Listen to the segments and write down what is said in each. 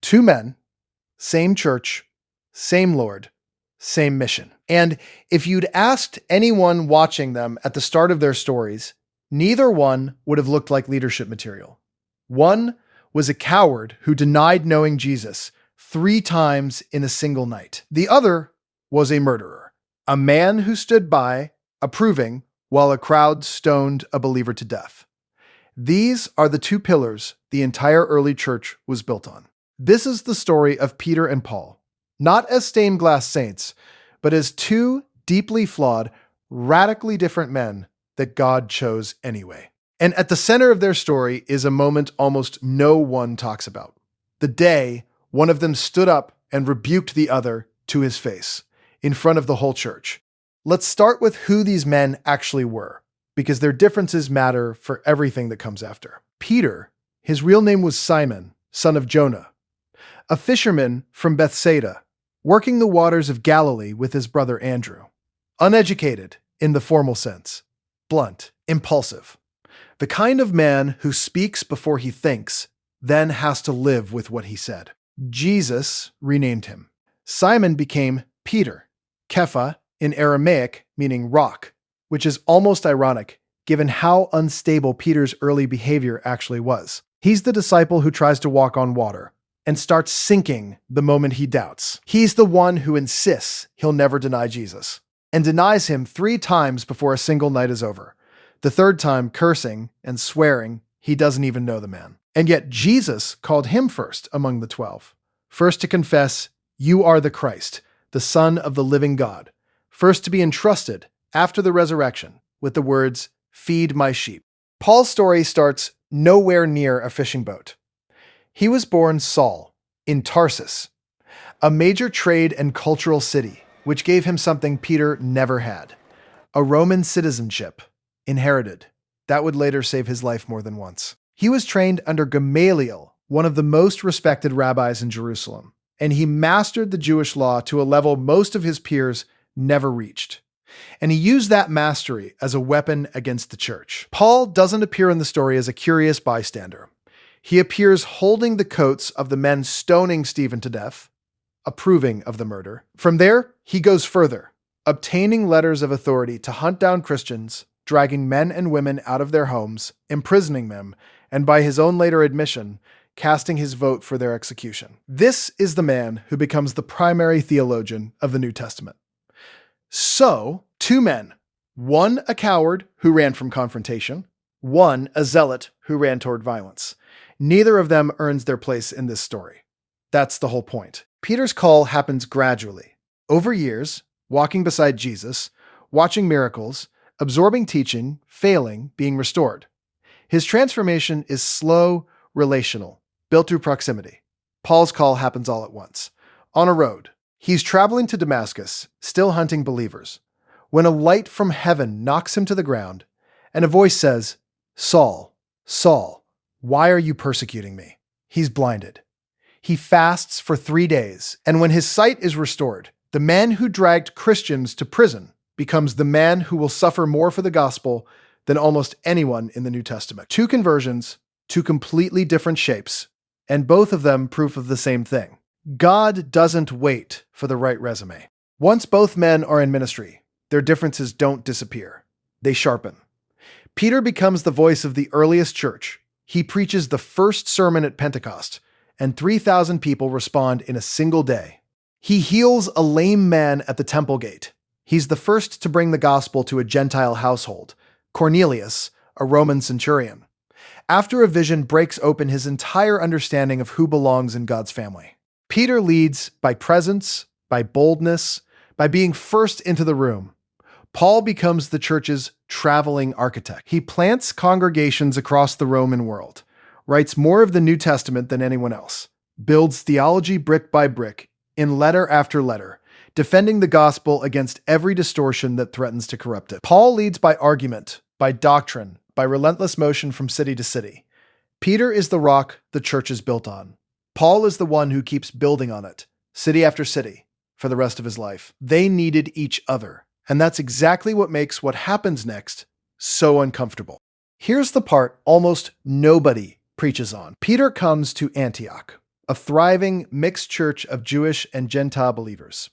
Two men, same church, same Lord, same mission. And if you'd asked anyone watching them at the start of their stories, neither one would have looked like leadership material. One was a coward who denied knowing Jesus 3 times in a single night. The other was a murderer, a man who stood by, approving, while a crowd stoned a believer to death. These are the 2 pillars the entire early church was built on. This is the story of Peter and Paul, not as stained glass saints, but as 2 deeply flawed, radically different men that God chose anyway. And at the center of their story is a moment almost no one talks about. The day one of them stood up and rebuked the other to his face, in front of the whole church. Let's start with who these men actually were, because their differences matter for everything that comes after. Peter, his real name was Simon, son of Jonah, a fisherman from Bethsaida, working the waters of Galilee with his brother Andrew. Uneducated in the formal sense, blunt, impulsive. The kind of man who speaks before he thinks, then has to live with what he said. Jesus renamed him. Simon became Peter, Kepha in Aramaic meaning rock, which is almost ironic given how unstable Peter's early behavior actually was. He's the disciple who tries to walk on water and starts sinking the moment he doubts. He's the one who insists he'll never deny Jesus and denies him 3 times before a single night is over. The 3rd time cursing and swearing he doesn't even know the man. And yet Jesus called him first among the 12. First to confess, "You are the Christ, the Son of the living God." First to be entrusted, after the resurrection, with the words, "Feed my sheep." Paul's story starts nowhere near a fishing boat. He was born Saul, in Tarsus, a major trade and cultural city, which gave him something Peter never had: a Roman citizenship, inherited. That would later save his life more than once. He was trained under Gamaliel, one of the most respected rabbis in Jerusalem, and he mastered the Jewish law to a level most of his peers never reached. And he used that mastery as a weapon against the church. Paul doesn't appear in the story as a curious bystander. He appears holding the coats of the men stoning Stephen to death, approving of the murder. From there, he goes further, obtaining letters of authority to hunt down Christians, dragging men and women out of their homes, imprisoning them, and by his own later admission, casting his vote for their execution. This is the man who becomes the primary theologian of the New Testament. So, 2 men, one a coward who ran from confrontation, one a zealot who ran toward violence. Neither of them earns their place in this story. That's the whole point. Peter's call happens gradually, over years, walking beside Jesus, watching miracles, absorbing teaching, failing, being restored. His transformation is slow, relational, built through proximity. Paul's call happens all at once. On a road, he's traveling to Damascus, still hunting believers, when a light from heaven knocks him to the ground, and a voice says, "Saul, Saul, why are you persecuting me?" He's blinded. He fasts for 3 days, and when his sight is restored, the man who dragged Christians to prison becomes the man who will suffer more for the gospel than almost anyone in the New Testament. 2 conversions, 2 completely different shapes, and both of them proof of the same thing. God doesn't wait for the right resume. Once both men are in ministry, their differences don't disappear. They sharpen. Peter becomes the voice of the earliest church. He preaches the first sermon at Pentecost, and 3,000 people respond in a single day. He heals a lame man at the temple gate. He's the first to bring the gospel to a Gentile household, Cornelius, a Roman centurion. After a vision breaks open his entire understanding of who belongs in God's family. Peter leads by presence, by boldness, by being first into the room. Paul becomes the church's traveling architect. He plants congregations across the Roman world, writes more of the New Testament than anyone else, builds theology brick by brick, in letter after letter, defending the gospel against every distortion that threatens to corrupt it. Paul leads by argument, by doctrine, by relentless motion from city to city. Peter is the rock the church is built on. Paul is the one who keeps building on it, city after city, for the rest of his life. They needed each other. And that's exactly what makes what happens next so uncomfortable. Here's the part almost nobody preaches on. Peter comes to Antioch, a thriving mixed church of Jewish and Gentile believers.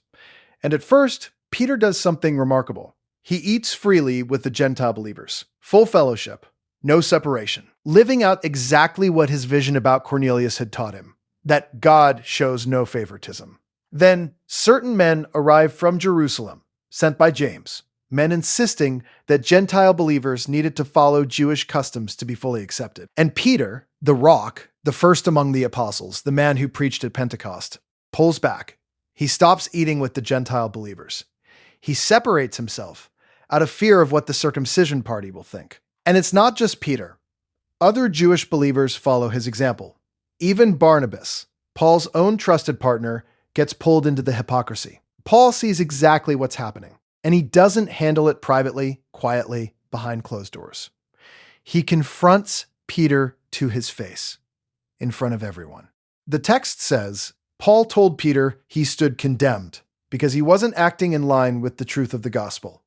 And at first, Peter does something remarkable. He eats freely with the Gentile believers, full fellowship, no separation, living out exactly what his vision about Cornelius had taught him, that God shows no favoritism. Then certain men arrive from Jerusalem, sent by James, men insisting that Gentile believers needed to follow Jewish customs to be fully accepted. And Peter, the rock, the first among the apostles, the man who preached at Pentecost, pulls back. He stops eating with the Gentile believers. He separates himself out of fear of what the circumcision party will think. And it's not just Peter. Other Jewish believers follow his example. Even Barnabas, Paul's own trusted partner, gets pulled into the hypocrisy. Paul sees exactly what's happening, and he doesn't handle it privately, quietly, behind closed doors. He confronts Peter to his face, in front of everyone. The text says, Paul told Peter he stood condemned because he wasn't acting in line with the truth of the gospel.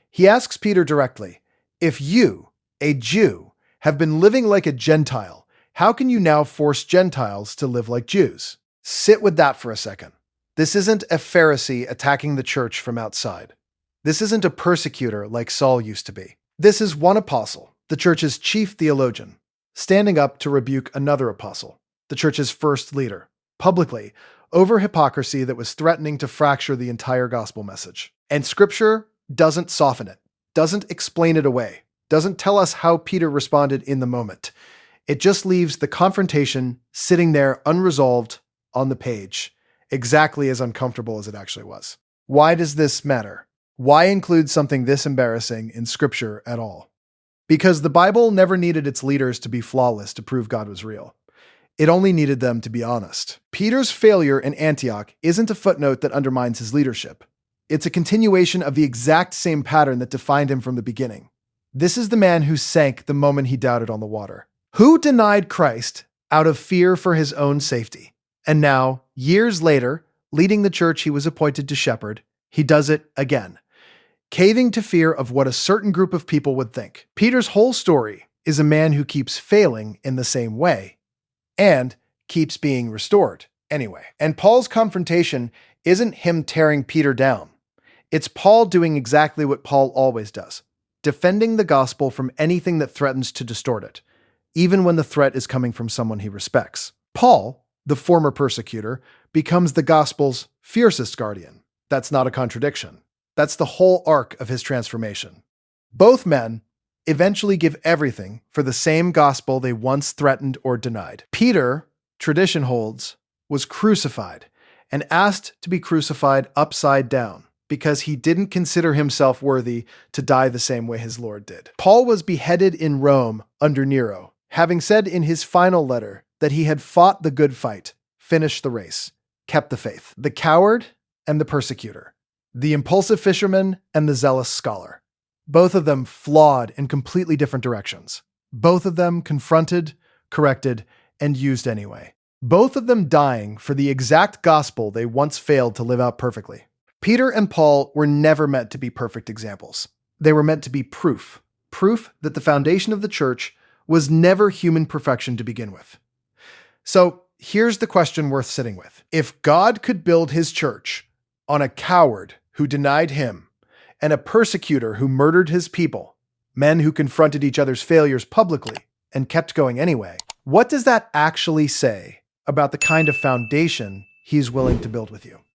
He asks Peter directly, if you, a Jew, have been living like a Gentile, how can you now force Gentiles to live like Jews? Sit with that for a second. This isn't a Pharisee attacking the church from outside. This isn't a persecutor like Saul used to be. This is one apostle, the church's chief theologian, standing up to rebuke another apostle, the church's first leader, publicly, over hypocrisy that was threatening to fracture the entire gospel message. And Scripture doesn't soften it, doesn't explain it away, doesn't tell us how Peter responded in the moment. It just leaves the confrontation sitting there unresolved on the page, exactly as uncomfortable as it actually was. Why does this matter? Why include something this embarrassing in Scripture at all? Because the Bible never needed its leaders to be flawless to prove God was real. It only needed them to be honest. Peter's failure in Antioch isn't a footnote that undermines his leadership. It's a continuation of the exact same pattern that defined him from the beginning. This is the man who sank the moment he doubted on the water, who denied Christ out of fear for his own safety. And now, years later, leading the church he was appointed to shepherd, he does it again, caving to fear of what a certain group of people would think. Peter's whole story is a man who keeps failing in the same way and keeps being restored anyway. And Paul's confrontation isn't him tearing Peter down. It's Paul doing exactly what Paul always does, defending the gospel from anything that threatens to distort it, even when the threat is coming from someone he respects. Paul, the former persecutor, becomes the gospel's fiercest guardian. That's not a contradiction. That's the whole arc of his transformation. Both men eventually give everything for the same gospel they once threatened or denied. Peter, tradition holds, was crucified and asked to be crucified upside down because he didn't consider himself worthy to die the same way his Lord did. Paul was beheaded in Rome under Nero, having said in his final letter that he had fought the good fight, finished the race, kept the faith. The coward and the persecutor, the impulsive fisherman and the zealous scholar, both of them flawed in completely different directions. Both of them confronted, corrected, and used anyway. Both of them dying for the exact gospel they once failed to live out perfectly. Peter and Paul were never meant to be perfect examples. They were meant to be proof that the foundation of the church was never human perfection to begin with. So here's the question worth sitting with. If God could build his church on a coward who denied him and a persecutor who murdered his people, men who confronted each other's failures publicly and kept going anyway, what does that actually say about the kind of foundation he's willing to build with you?